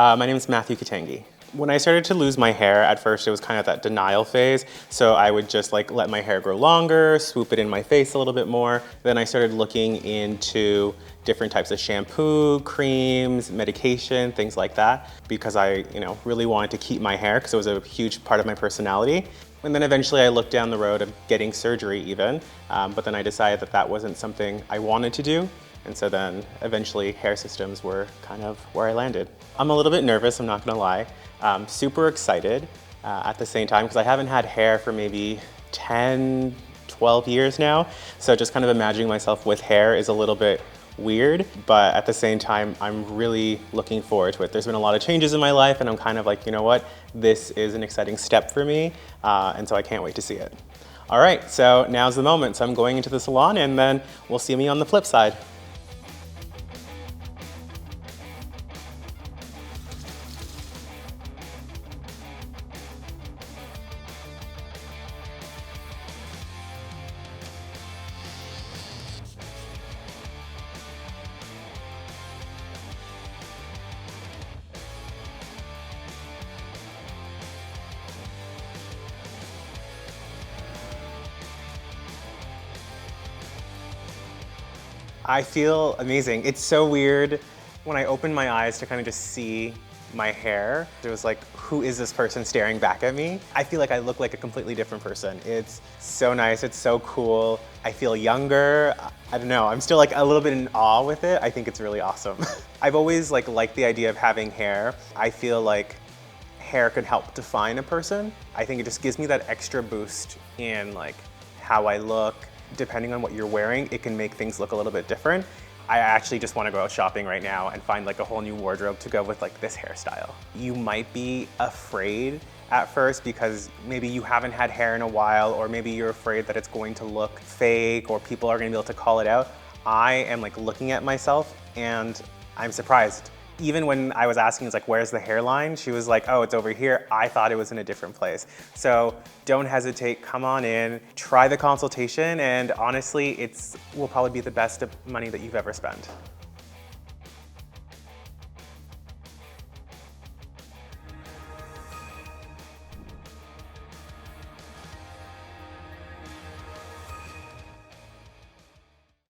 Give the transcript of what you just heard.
My name is Matthew Katangi. When I started to lose my hair, at first it was kind of that denial phase. So I would just like let my hair grow longer, swoop it in my face a little bit more. Then I started looking into different types of shampoo, creams, medication, things like that, because I, really wanted to keep my hair because it was a huge part of my personality. And then eventually I looked down the road of getting surgery even, but then I decided that that wasn't something I wanted to do. And so then eventually Hairsystems were kind of where I landed. I'm a little bit nervous, I'm not gonna lie. Super excited at the same time because I haven't had hair for maybe 10, 12 years now. So just kind of imagining myself with hair is a little bit weird, but at the same time, I'm really looking forward to it. There's been a lot of changes in my life and I'm kind of like, you know what? This is an exciting step for me. And so I can't wait to see it. All right, so now's the moment. So I'm going into the salon and then we'll see me on the flip side. I feel amazing. It's so weird when I opened my eyes to kind of just see my hair. It was like, who is this person staring back at me? I feel like I look like a completely different person. It's so nice, it's so cool. I feel younger. I don't know, I'm still like a little bit in awe with it. I think it's really awesome. I've always liked the idea of having hair. I feel like hair can help define a person. I think it just gives me that extra boost in how I look. Depending on what you're wearing, it can make things look a little bit different. I actually just want to go out shopping right now and find a whole new wardrobe to go with this hairstyle. You might be afraid at first because maybe you haven't had hair in a while, or maybe you're afraid that it's going to look fake or people are going to be able to call it out. I am looking at myself and I'm surprised. Even when I was asking, where's the hairline? She was like, oh, it's over here. I thought it was in a different place. So don't hesitate, come on in, try the consultation, and honestly, will probably be the best money that you've ever spent.